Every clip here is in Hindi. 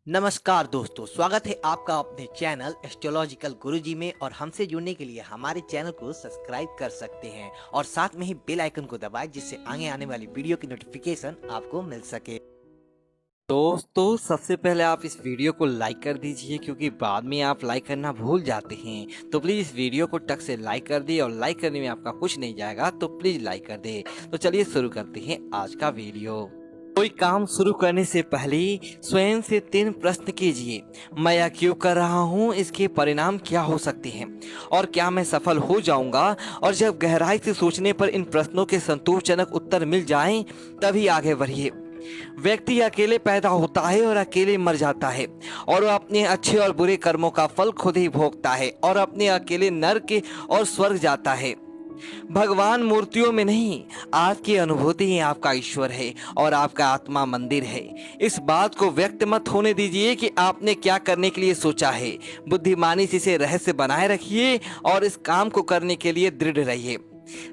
नमस्कार दोस्तों, स्वागत है आपका अपने चैनल एस्ट्रोलॉजिकल गुरुजी में। और हमसे जुड़ने के लिए हमारे चैनल को सब्सक्राइब कर सकते हैं और साथ में ही बेल आइकन को दबाएं, जिससे आगे आने वाली वीडियो की नोटिफिकेशन आपको मिल सके। दोस्तों सबसे पहले आप इस वीडियो को लाइक कर दीजिए, क्योंकि बाद में आप लाइक करना भूल जाते हैं। तो प्लीज़ इस वीडियो को टक से लाइक कर दिए, और लाइक करने में आपका कुछ नहीं जाएगा, तो प्लीज़ लाइक कर दे। तो चलिए शुरू करते हैं आज का वीडियो। कोई काम शुरू करने से पहले स्वयं से 3 प्रश्न कीजिए। मैं यह क्यों कर रहा हूँ, इसके परिणाम क्या हो सकते हैं, और क्या मैं सफल हो जाऊंगा। और जब गहराई से सोचने पर इन प्रश्नों के संतोषजनक उत्तर मिल जाएं, तभी आगे बढ़िए। व्यक्ति अकेले पैदा होता है और अकेले मर जाता है, और वह अपने अच्छे और बुरे कर्मों का फल खुद ही भोगता है, और अपने अकेले नर्क और स्वर्ग जाता है। भगवान मूर्तियों में नहीं, आपकी अनुभूति ही आपका ईश्वर है, और आपका आत्मा मंदिर है। इस बात को व्यक्त मत होने दीजिए कि आपने क्या करने के लिए सोचा है। बुद्धिमानी से इसे रहस्य बनाए रखिए, और इस काम को करने के लिए दृढ़ रहिए।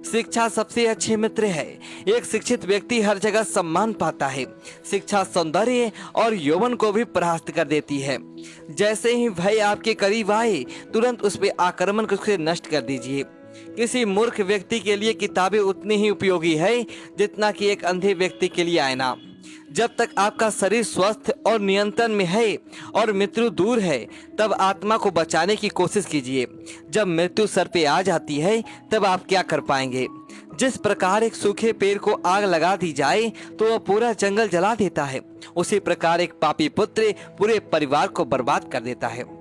शिक्षा सबसे अच्छे मित्र है। एक शिक्षित व्यक्ति हर जगह सम्मान पाता है। शिक्षा सौंदर्य और यौवन को भी परास्त कर देती है। जैसे ही भय आपके करीब आए, तुरंत उस पर आक्रमण करके नष्ट कर दीजिए। किसी मूर्ख व्यक्ति के लिए किताबें उतनी ही उपयोगी है जितना कि एक अंधे व्यक्ति के लिए आईना। जब तक आपका शरीर स्वस्थ और नियंत्रण में है और मृत्यु दूर है, तब आत्मा को बचाने की कोशिश कीजिए। जब मृत्यु सर पे आ जाती है, तब आप क्या कर पाएंगे। जिस प्रकार एक सूखे पेड़ को आग लगा दी जाए तो वह पूरा जंगल जला देता है, उसी प्रकार एक पापी पुत्र पूरे परिवार को बर्बाद कर देता है।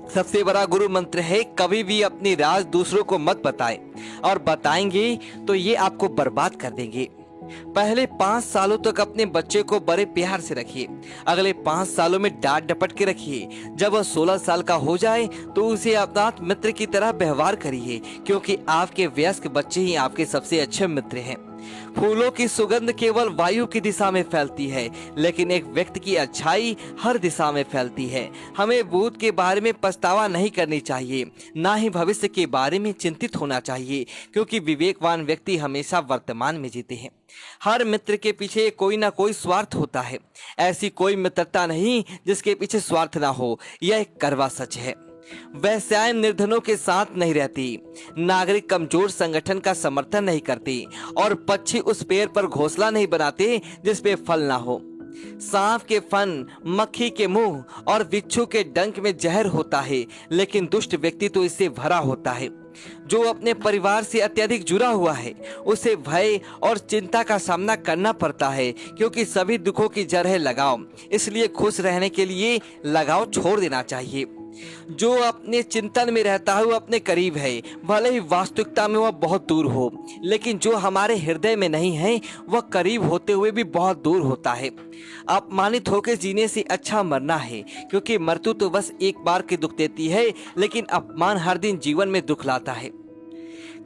सबसे बड़ा गुरु मंत्र है, कभी भी अपनी राज दूसरों को मत बताएं, और बताएंगे तो ये आपको बर्बाद कर देंगे। पहले 5 सालों तक अपने बच्चे को बड़े प्यार से रखिए। अगले 5 सालों में डांट डपट के रखिए। जब वह 16 साल का हो जाए तो उसे अपना मित्र की तरह व्यवहार करिए, क्योंकि आपके वयस्क बच्चे ही आपके सबसे अच्छे मित्र हैं। फूलों की सुगंध केवल वायु की दिशा में फैलती है, लेकिन एक व्यक्ति की अच्छाई हर दिशा में फैलती है। हमें भूत के बारे में पछतावा नहीं करनी चाहिए, ना ही भविष्य के बारे में चिंतित होना चाहिए, क्योंकि विवेकवान व्यक्ति हमेशा वर्तमान में जीते हैं। हर मित्र के पीछे कोई ना कोई स्वार्थ होता है। ऐसी कोई मित्रता नहीं जिसके पीछे स्वार्थ ना हो, यह एक कड़वा सच है। वैश्याएं निर्धनों के साथ नहीं रहती, नागरिक कमजोर संगठन का समर्थन नहीं करते, और पक्षी उस पेड़ पर घोंसला नहीं बनाते जिस पे फल ना हो। सांप के फन, मक्खी के मुंह और बिच्छू के डंक में जहर होता है, लेकिन दुष्ट व्यक्ति तो इससे भरा होता है। जो अपने परिवार से अत्यधिक जुड़ा हुआ है, उसे भय और चिंता का सामना करना पड़ता है, क्योंकि सभी दुखों की जड़ है लगाव। इसलिए खुश रहने के लिए लगाव छोड़ देना चाहिए। जो अपने चिंतन में रहता है वो अपने करीब है, भले ही वास्तविकता में वह बहुत दूर हो। लेकिन जो हमारे हृदय में नहीं है, वह करीब होते हुए भी बहुत दूर होता है। अपमानित होकर जीने से अच्छा मरना है, क्योंकि मृत्यु तो बस एक बार की दुख देती है, लेकिन अपमान हर दिन जीवन में दुख लाता है।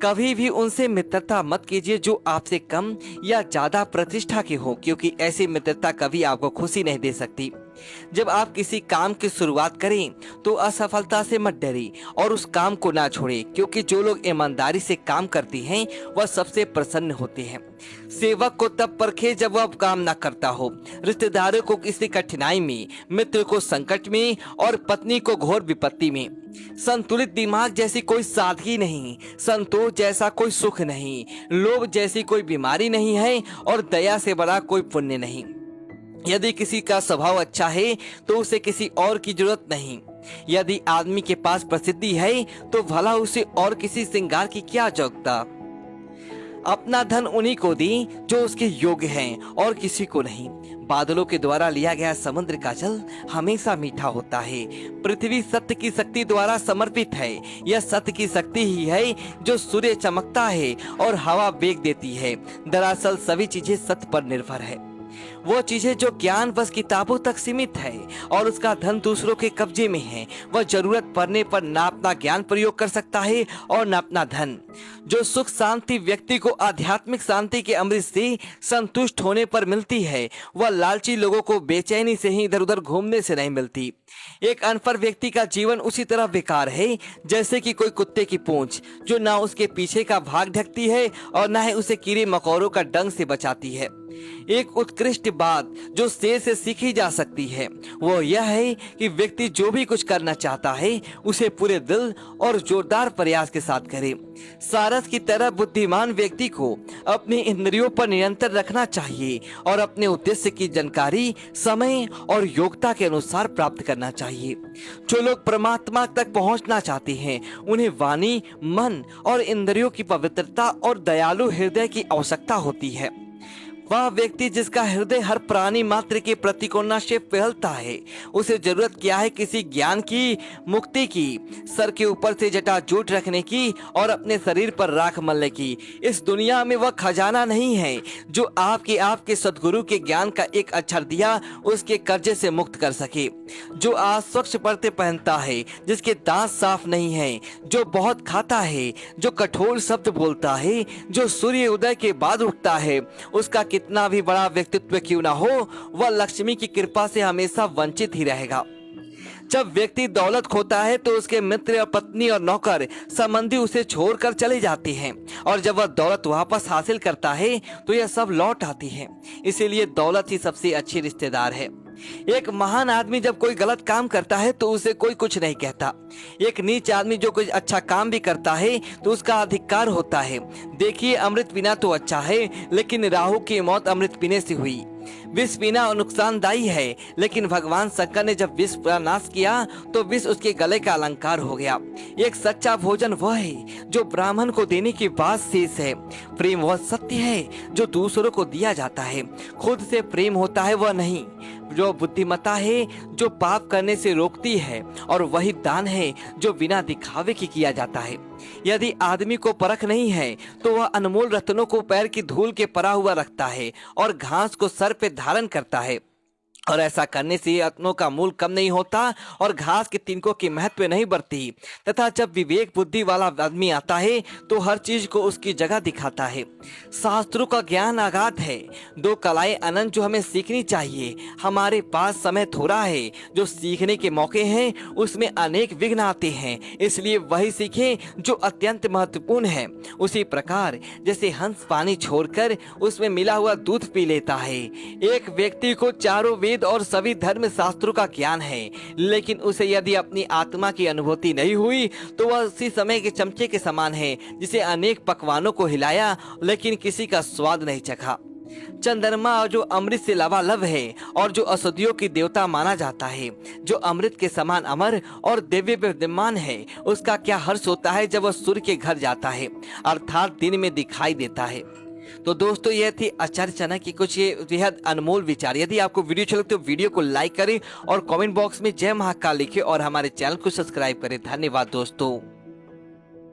कभी भी उनसे मित्रता मत कीजिए जो आपसे कम या ज्यादा प्रतिष्ठा के हो, क्योंकि ऐसी मित्रता कभी आपको खुशी नहीं दे सकती। जब आप किसी काम की शुरुआत करें तो असफलता से मत डरिए, और उस काम को ना छोड़ें, क्योंकि जो लोग ईमानदारी से काम करते हैं वह सबसे प्रसन्न होते हैं। सेवक को तब परखे जब वह काम ना करता हो, रिश्तेदारों को किसी कठिनाई में, मित्र को संकट में, और पत्नी को घोर विपत्ति में। संतुलित दिमाग जैसी कोई सादगी नहीं, संतोष जैसा कोई सुख नहीं, लोभ जैसी कोई बीमारी नहीं है, और दया से बड़ा कोई पुण्य नहीं। यदि किसी का स्वभाव अच्छा है तो उसे किसी और की जरूरत नहीं। यदि आदमी के पास प्रसिद्धि है तो भला उसे और किसी श्रृंगार की क्या आवश्यकता। अपना धन उन्हीं को दी जो उसके योग्य हैं, और किसी को नहीं। बादलों के द्वारा लिया गया समुद्र का जल हमेशा मीठा होता है। पृथ्वी सत्य की शक्ति द्वारा समर्पित है। यह सत्य की शक्ति ही है जो सूर्य चमकता है और हवा वेग देती है। दरअसल सभी चीजें सत्य पर निर्भर है। वो चीजें जो ज्ञान बस किताबों तक सीमित है और उसका धन दूसरों के कब्जे में है, वह जरूरत पड़ने पर ना अपना ज्ञान प्रयोग कर सकता है और ना अपना धन। जो सुख शांति व्यक्ति को आध्यात्मिक शांति के अमृत से संतुष्ट होने पर मिलती है, वह लालची लोगों को बेचैनी से ही इधर उधर घूमने से नहीं मिलती। एक अनपढ़ व्यक्ति का जीवन उसी तरह बेकार है जैसे कि कोई कुत्ते की पूंछ, जो ना उसके पीछे का भाग ढकती है और ना ही उसे कीड़े मकोड़ों का डंक से बचाती है। एक उत्कृष्ट बात जो शेर से सीखी जा सकती है वो यह है कि व्यक्ति जो भी कुछ करना चाहता है उसे पूरे दिल और जोरदार प्रयास के साथ करे। सारस की तरह बुद्धिमान व्यक्ति को अपने इंद्रियों पर नियंत्रण रखना चाहिए और अपने उद्देश्य की जानकारी समय और योग्यता के अनुसार प्राप्त करना चाहिए। जो लोग परमात्मा तक पहुंचना चाहते हैं उन्हें वाणी, मन और इंद्रियों की पवित्रता और दयालु हृदय की आवश्यकता होती है। वह व्यक्ति जिसका हृदय हर प्राणी मात्र के प्रति करुणा से फैलता है, उसे जरूरत क्या है किसी ज्ञान की, मुक्ति की, सर के ऊपर से जटाजूट रखने की और अपने शरीर पर राख मलने की। इस दुनिया में वह खजाना नहीं है जो आपके सद्गुरु के ज्ञान का एक अक्षर दिया उसके कर्जे से मुक्त कर सके। जो आज स्वच्छ पर्दे पहनता है, जिसके दांत साफ नहीं है, जो बहुत खाता है, जो कठोर शब्द बोलता है, जो सूर्य उदय के बाद उठता है, उसका कितना भी बड़ा व्यक्तित्व क्यों ना हो, वह लक्ष्मी की कृपा से हमेशा वंचित ही रहेगा। जब व्यक्ति दौलत खोता है तो उसके मित्र और पत्नी और नौकर संबंधी उसे छोड़कर चले जाते हैं, और जब वह दौलत वापस हासिल करता है तो यह सब लौट आती है। इसीलिए दौलत ही सबसे अच्छी रिश्तेदार है। एक महान आदमी जब कोई गलत काम करता है तो उसे कोई कुछ नहीं कहता। एक नीच आदमी जो कोई अच्छा काम भी करता है तो उसका अधिकार होता है। देखिए, अमृत पीना तो अच्छा है, लेकिन राहु की मौत अमृत पीने से हुई। विष पीना नुकसानदायी है, लेकिन भगवान शंकर ने जब विष का नाश किया तो विष उसके गले का अलंकार हो गया। एक सच्चा भोजन वह है जो ब्राह्मण को देने के बाद शेष है। प्रेम वह सत्य है जो दूसरों को दिया जाता है, खुद से प्रेम होता है वह नहीं। जो बुद्धिमत्ता है जो पाप करने से रोकती है, और वही दान है जो बिना दिखावे की किया जाता है। यदि आदमी को परख नहीं है तो वह अनमोल रत्नों को पैर की धूल के परा हुआ रखता है और घास को सर पे धारण करता है, और ऐसा करने से रत्नों का मूल कम नहीं होता और घास के तिनकों की महत्व नहीं बढ़ती। तथा जब विवेक बुद्धि वाला आदमी आता है तो हर चीज को उसकी जगह दिखाता है। शास्त्रों का ज्ञान अगाध है, दो कलाएं अनंत जो हमें सीखनी चाहिए। हमारे पास समय थोड़ा है, जो सीखने के मौके हैं उसमें अनेक विघ्न आते हैं, इसलिए वही सीखें जो अत्यंत महत्वपूर्ण है। उसी प्रकार जैसे हंस पानी छोड़कर उसमें मिला हुआ दूध पी लेता है। एक व्यक्ति को चारों वेद और सभी धर्म शास्त्रों का ज्ञान है, लेकिन उसे यदि अपनी आत्मा की अनुभूति नहीं हुई तो वह उसी समय के चमचे के समान है जिसे अनेक पकवानों को हिलाया लेकिन किसी का स्वाद नहीं चखा। चंद्रमा जो अमृत से लबालब है और जो औषधियों की देवता माना जाता है, जो अमृत के समान अमर और दिव्य विद्यमान है, उसका क्या हर्ष होता है जब वह सूर्य के घर जाता है, अर्थात दिन में दिखाई देता है। तो दोस्तों, यह थी आचार्य चाणक्य की कुछ बेहद अनमोल विचार। यदि आपको वीडियो अच्छा लगे तो वीडियो को लाइक करें और कमेंट बॉक्स में जय महाकाल लिखें और हमारे चैनल को सब्सक्राइब करें। धन्यवाद दोस्तों।